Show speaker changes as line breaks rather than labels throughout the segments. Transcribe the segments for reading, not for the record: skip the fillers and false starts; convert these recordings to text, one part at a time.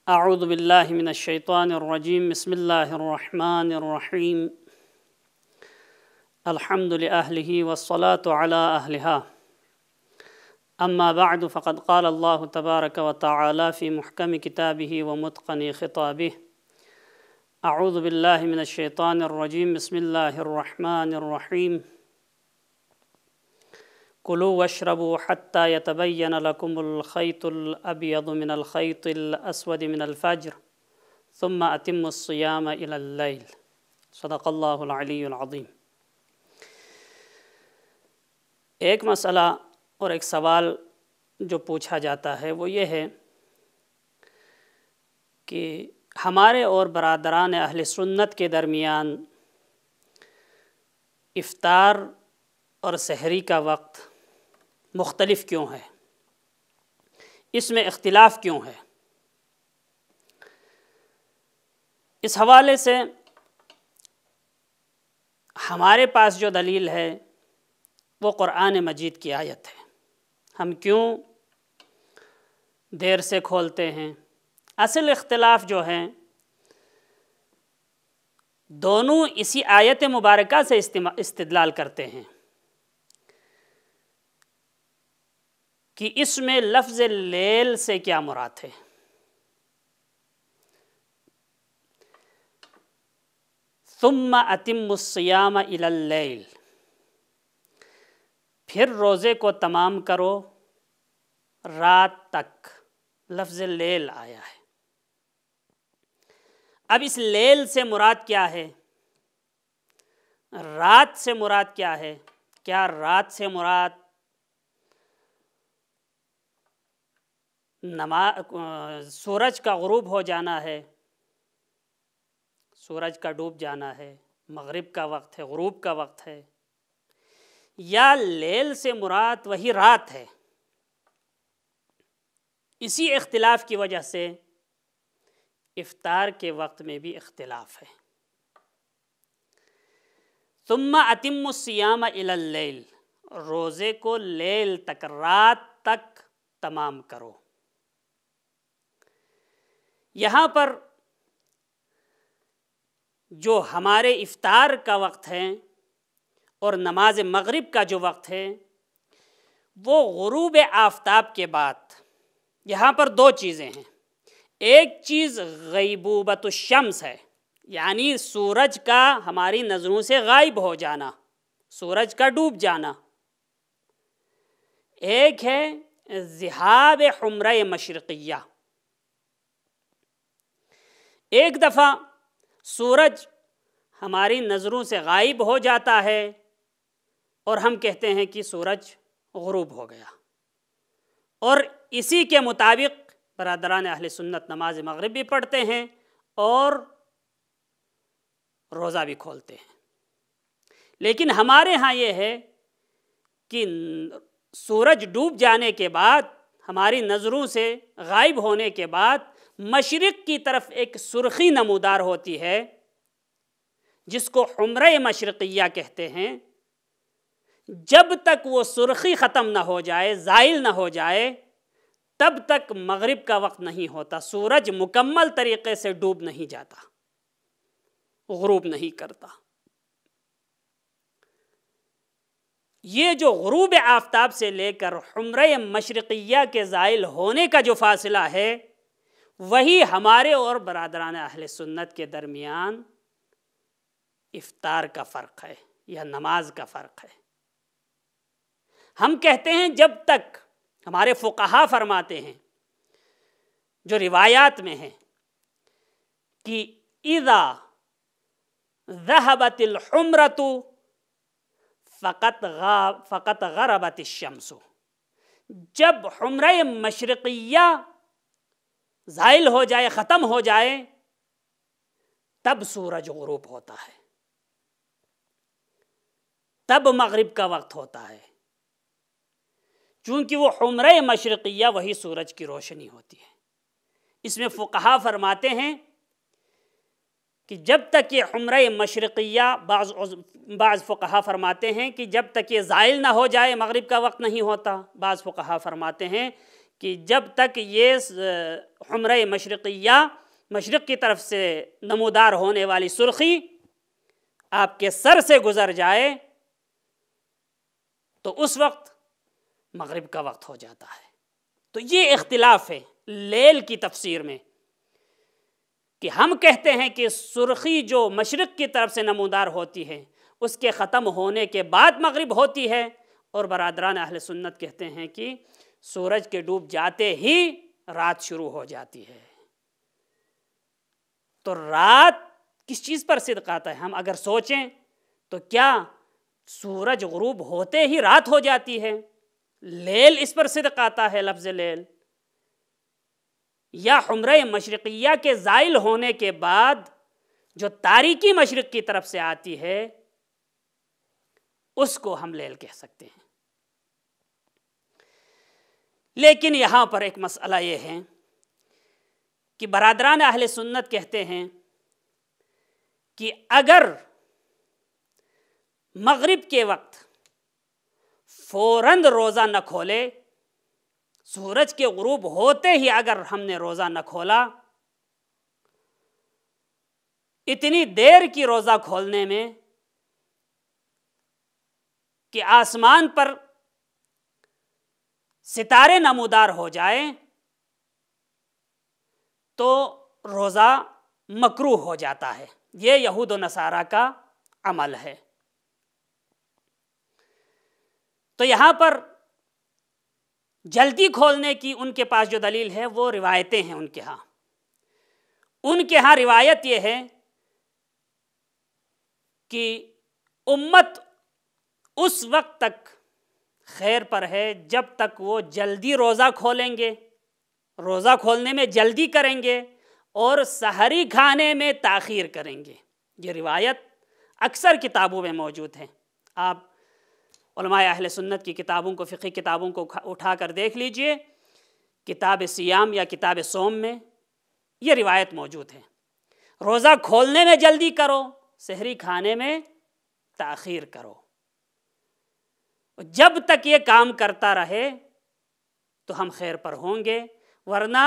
اعوذ باللہ من الشیطان الرجیم بسم اللہ الرحمن الرحیم الحمد لأہلہ والصلاة علی اہلہا اما بعد فقد قال اللہ تبارک وتعالی فی محکم کتابہ ومتقن خطابہ اعوذ باللہ من الشیطان الرجیم بسم اللہ الرحمن الرحیم كلوا واشربوا حتى يتبين لكم الخيط الأبيض من الخيط الأسود من الفجر ثم أتموا الصيام إلى الليل صدق اللہ العلی العظیم۔ ایک مسئلہ اور ایک سوال جو پوچھا جاتا ہے وہ یہ ہے کہ ہمارے اور برادران اہل سنت کے درمیان افطار اور سحری کا وقت مختلف کیوں ہے، اس میں اختلاف کیوں ہے؟ اس حوالے سے ہمارے پاس جو دلیل ہے وہ قرآن مجید کی آیت ہے۔ ہم کیوں دیر سے کھولتے ہیں؟ اصل اختلاف جو ہے دونوں اسی آیت مبارکہ سے استدلال کرتے ہیں کہ اس میں لفظ لیل سے کیا مراد ہے۔ ثم اتم الصیام الی اللیل، پھر روزے کو تمام کرو رات تک، لفظ لیل آیا ہے۔ اب اس لیل سے مراد کیا ہے؟ رات سے مراد کیا ہے؟ کیا رات سے مراد سورج کا غروب ہو جانا ہے، سورج کا ڈوب جانا ہے، مغرب کا وقت ہے، غروب کا وقت ہے، یا لیل سے مراد وہی رات ہے؟ اسی اختلاف کی وجہ سے افطار کے وقت میں بھی اختلاف ہے۔ ثم اتم الصیام الی اللیل، روزے کو لیل تک، رات تک تمام کرو۔ یہاں پر جو ہمارے افطار کا وقت ہے اور نماز مغرب کا جو وقت ہے وہ غروب آفتاب کے بعد، یہاں پر دو چیزیں ہیں۔ ایک چیز غیبوبۃ الشمس ہے، یعنی سورج کا ہماری نظروں سے غائب ہو جانا، سورج کا ڈوب جانا۔ ایک ہے ذہاب حمرہ مشرقیہ، ایک دفعہ سورج ہماری نظروں سے غائب ہو جاتا ہے اور ہم کہتے ہیں کہ سورج غروب ہو گیا، اور اسی کے مطابق برادران اہل سنت نماز مغرب بھی پڑھتے ہیں اور روزہ بھی کھولتے ہیں۔ لیکن ہمارے ہاں یہ ہے کہ سورج ڈوب جانے کے بعد، ہماری نظروں سے غائب ہونے کے بعد مشرق کی طرف ایک سرخی نمودار ہوتی ہے جس کو حمرہ مشرقیہ کہتے ہیں۔ جب تک وہ سرخی ختم نہ ہو جائے، زائل نہ ہو جائے، تب تک مغرب کا وقت نہیں ہوتا، سورج مکمل طریقے سے ڈوب نہیں جاتا، غروب نہیں کرتا۔ یہ جو غروب آفتاب سے لے کر حمرہ مشرقیہ کے زائل ہونے کا جو فاصلہ ہے وہی ہمارے اور برادران اہل سنت کے درمیان افطار کا فرق ہے یا نماز کا فرق ہے۔ ہم کہتے ہیں جب تک، ہمارے فقہا فرماتے ہیں جو روایات میں ہیں کہ اذا ذهبت الحمرۃ فقط غربت الشمس، جب حمرہ مشرقیہ زائل ہو جائے، ختم ہو جائے، تب سورج غروب ہوتا ہے، تب مغرب کا وقت ہوتا ہے، چونکہ وہ حمرہ مشرقیہ وہی سورج کی روشنی ہوتی ہے۔ اس میں فقہا فرماتے ہیں کہ جب تک یہ حمرہ مشرقیہ، بعض فقہا فرماتے ہیں کہ جب تک یہ زائل نہ ہو جائے مغرب کا وقت نہیں ہوتا، بعض فقہا فرماتے ہیں کہ جب تک یہ حمرہ مشرقیہ مشرق کی طرف سے نمودار ہونے والی سرخی آپ کے سر سے گزر جائے تو اس وقت مغرب کا وقت ہو جاتا ہے۔ تو یہ اختلاف ہے لیل کی تفسیر میں، کہ ہم کہتے ہیں کہ سرخی جو مشرق کی طرف سے نمودار ہوتی ہے اس کے ختم ہونے کے بعد مغرب ہوتی ہے، اور برادران اہل سنت کہتے ہیں کہ سورج کے ڈوب جاتے ہی رات شروع ہو جاتی ہے۔ تو رات کس چیز پر صدق آتا ہے؟ ہم اگر سوچیں تو کیا سورج غروب ہوتے ہی رات ہو جاتی ہے؟ لیل اس پر صدق آتا ہے، لفظ لیل، یا حمرہ مشرقیہ کے زائل ہونے کے بعد جو تاریکی مشرق کی طرف سے آتی ہے اس کو ہم لیل کہہ سکتے ہیں۔ لیکن یہاں پر ایک مسئلہ یہ ہے کہ برادران اہل سنت کہتے ہیں کہ اگر مغرب کے وقت فوراً روزہ نہ کھولے، سورج کے غروب ہوتے ہی اگر ہم نے روزہ نہ کھولا، اتنی دیر کی روزہ کھولنے میں کہ آسمان پر ستارے نمودار ہو جائیں، تو روزہ مکروہ ہو جاتا ہے۔ یہ یہود و نصارہ کا عمل ہے۔ تو یہاں پر جلدی کھولنے کی ان کے پاس جو دلیل ہے وہ روایتیں ہیں ان کے ہاں روایت یہ ہے کہ امت اس وقت تک خیر پر ہے جب تک وہ جلدی روزہ کھولیں گے، روزہ کھولنے میں جلدی کریں گے اور سحری کھانے میں تاخیر کریں گے۔ یہ روایت اکثر کتابوں میں موجود ہے۔ آپ علماء اہل سنت کی کتابوں کو، فقہی کتابوں کو اٹھا کر دیکھ لیجئے، کتاب سیام یا کتاب صوم میں یہ روایت موجود ہے۔ روزہ کھولنے میں جلدی کرو، سحری کھانے میں تاخیر کرو۔ جب تک یہ کام کرتا رہے تو ہم خیر پر ہوں گے، ورنہ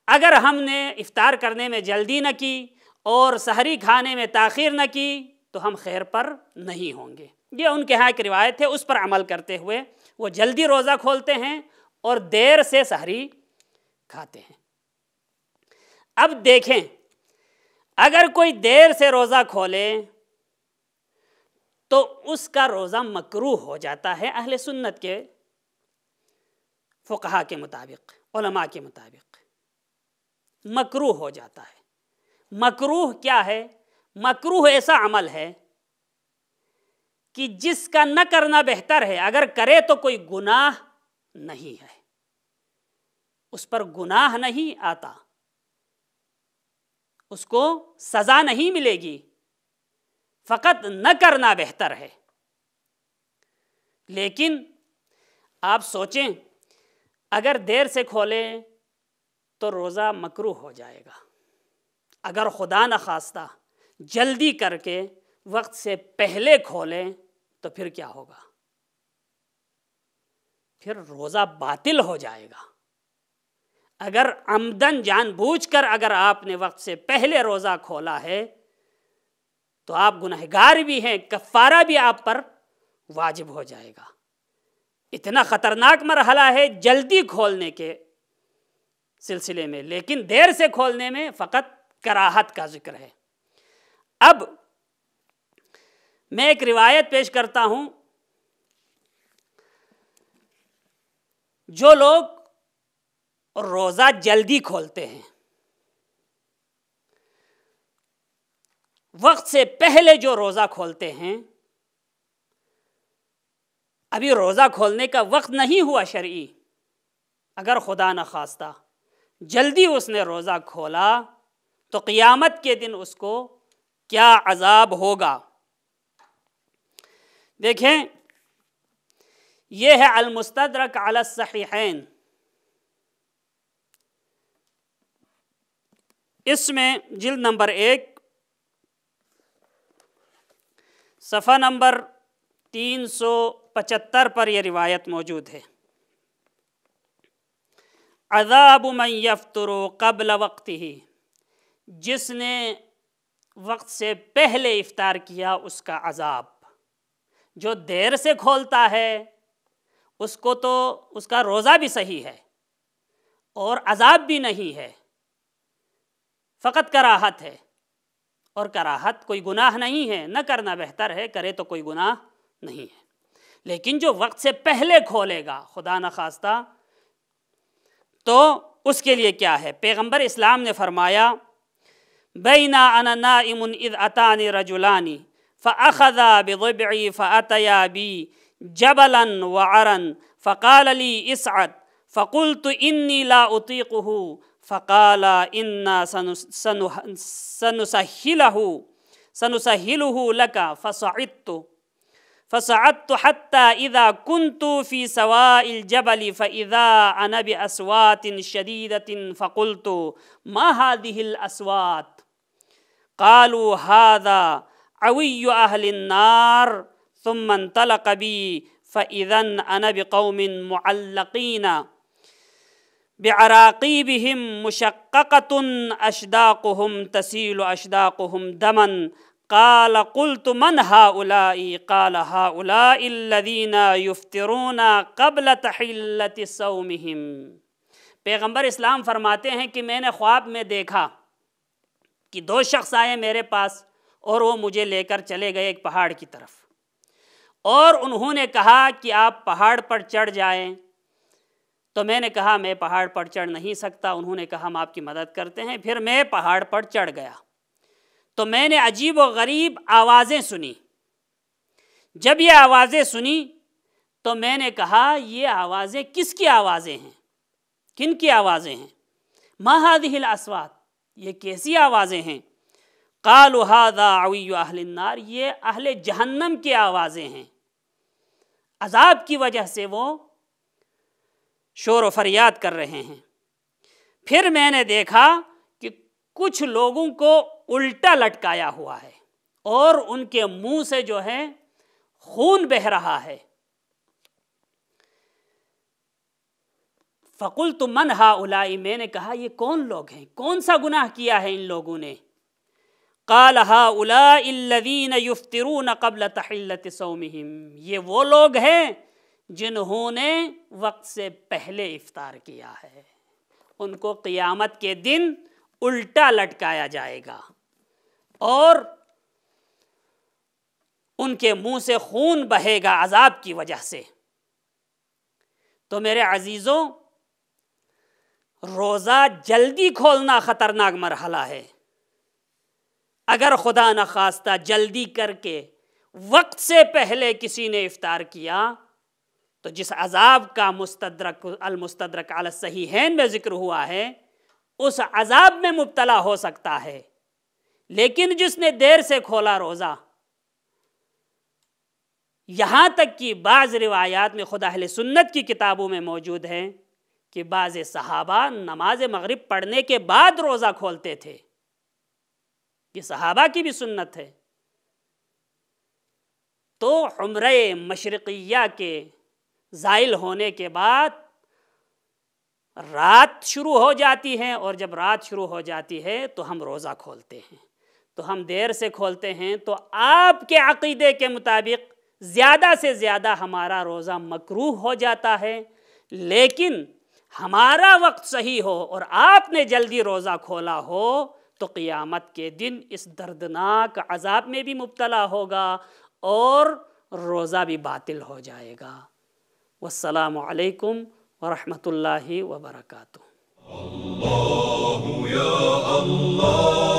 اگر ہم نے افطار کرنے میں جلدی نہ کی اور سحری کھانے میں تاخیر نہ کی تو ہم خیر پر نہیں ہوں گے۔ یہ ان کے ہاں ایک روایت ہے، اس پر عمل کرتے ہوئے وہ جلدی روزہ کھولتے ہیں اور دیر سے سحری کھاتے ہیں۔ اب دیکھیں، اگر کوئی دیر سے روزہ کھولے تو اس کا روزہ مکروہ ہو جاتا ہے اہل سنت کے فقہا کے مطابق، علماء کے مطابق مکروہ ہو جاتا ہے۔ مکروہ کیا ہے؟ مکروہ ایسا عمل ہے کہ جس کا نہ کرنا بہتر ہے، اگر کرے تو کوئی گناہ نہیں ہے، اس پر گناہ نہیں آتا، اس کو سزا نہیں ملے گی، فقط نہ کرنا بہتر ہے۔ لیکن آپ سوچیں، اگر دیر سے کھولیں تو روزہ مکروہ ہو جائے گا، اگر خدا نخواستہ جلدی کر کے وقت سے پہلے کھولیں تو پھر کیا ہوگا؟ پھر روزہ باطل ہو جائے گا۔ اگر عمدن جان بوجھ کر اگر آپ نے وقت سے پہلے روزہ کھولا ہے تو آپ گنہگار بھی ہیں، کفارہ بھی آپ پر واجب ہو جائے گا۔ اتنا خطرناک مرحلہ ہے جلدی کھولنے کے سلسلے میں، لیکن دیر سے کھولنے میں فقط کراہت کا ذکر ہے۔ اب میں ایک روایت پیش کرتا ہوں، جو لوگ روزہ جلدی کھولتے ہیں، وقت سے پہلے جو روزہ کھولتے ہیں، ابھی روزہ کھولنے کا وقت نہیں ہوا شرعی، اگر خدا نخواستہ جلدی اس نے روزہ کھولا تو قیامت کے دن اس کو کیا عذاب ہوگا؟ دیکھیں، یہ ہے المستدرک علی الصحیحین، اس میں جلد نمبر 1 صفحہ نمبر 375 پر یہ روایت موجود ہے۔ عذاب من یفطر قبل وقتہ، جس نے وقت سے پہلے افطار کیا اس کا عذاب۔ جو دیر سے کھولتا ہے اس کو تو اس کا روزہ بھی صحیح ہے اور عذاب بھی نہیں ہے، فقط کراہت ہے، اور کراہت کوئی گناہ نہیں ہے، نہ کرنا بہتر ہے، کرے تو کوئی گناہ نہیں ہے۔ لیکن جو وقت سے پہلے کھولے گا خدا نخواستہ تو اس کے لیے کیا ہے؟ پیغمبر اسلام نے فرمایا بینا انا نائم اذ اتانی رجلانی فاخذا بضبعی فاتیا بی جبلا وعرا فقال لی اسعد فقلت انی لا اطیقہ فقال انا سنسهله لك فصعدت حتى إذا كنت في سواء الجبل فإذا أنا بأصوات شديدة فقلت ما هذه الأصوات؟ قالوا هذا عوي أهل النار ثم انطلق بي فإذا أنا بقوم معلقين بعراقيبهم مشققة أشداقهم تسيل أشداقهم دما قال قلت من هؤلاء؟ قال هؤلاء الذين يفطرون قبل تحلة صومهم۔ پیغمبر اسلام فرماتے ہیں کہ میں نے خواب میں دیکھا کہ دو شخص آئے میرے پاس اور وہ مجھے لے کر چلے گئے ایک پہاڑ کی طرف، اور انہوں نے کہا کہ آپ پہاڑ پر چڑھ جائیں، تو میں نے کہا میں پہاڑ پر چڑھ نہیں سکتا۔ انہوں نے کہا ہم آپ کی مدد کرتے ہیں۔ پھر میں پہاڑ پر چڑھ گیا تو میں نے عجیب و غریب آوازیں سنی۔ جب یہ آوازیں سنی تو میں نے کہا یہ آوازیں کس کی آوازیں ہیں، کن کی آوازیں ہیں؟ ما هذه الاصوات، یہ کیسی آوازیں ہیں؟ قالوا هذا عوی اہل النار، یہ اہل جہنم کی آوازیں ہیں، عذاب کی وجہ سے وہ شور و فریاد کر رہے ہیں۔ پھر میں نے دیکھا کہ کچھ لوگوں کو الٹا لٹکایا ہوا ہے اور ان کے منہ سے جو ہے خون بہہ رہا ہے۔ فقلت من هؤلاء، میں نے کہا یہ کون لوگ ہیں، کون سا گناہ کیا ہے ان لوگوں نے؟ قال هؤلاء الذين يفطرون قبل تحلة صومهم، یہ وہ لوگ ہیں جنہوں نے وقت سے پہلے افطار کیا ہے، ان کو قیامت کے دن الٹا لٹکایا جائے گا اور ان کے منہ سے خون بہے گا عذاب کی وجہ سے۔ تو میرے عزیزوں، روزہ جلدی کھولنا خطرناک مرحلہ ہے۔ اگر خدا نخواستہ جلدی کر کے وقت سے پہلے کسی نے افطار کیا تو جس عذاب کا المستدرک علی الصحیحین میں ذکر ہوا ہے اس عذاب میں مبتلا ہو سکتا ہے۔ لیکن جس نے دیر سے کھولا روزہ، یہاں تک کہ بعض روایات میں خود اہل سنت کی کتابوں میں موجود ہے کہ بعض صحابہ نماز مغرب پڑھنے کے بعد روزہ کھولتے تھے، یہ صحابہ کی بھی سنت ہے۔ تو عمرہ مشرقیہ کے زائل ہونے کے بعد رات شروع ہو جاتی ہے، اور جب رات شروع ہو جاتی ہے تو ہم روزہ کھولتے ہیں۔ تو ہم دیر سے کھولتے ہیں تو آپ کے عقیدے کے مطابق زیادہ سے زیادہ ہمارا روزہ مکروہ ہو جاتا ہے، لیکن ہمارا وقت صحیح ہو اور آپ نے جلدی روزہ کھولا ہو تو قیامت کے دن اس دردناک عذاب میں بھی مبتلا ہوگا اور روزہ بھی باطل ہو جائے گا۔ والسلام علیکم ورحمۃ اللہ وبرکاتہ۔ اللہ یا اللہ۔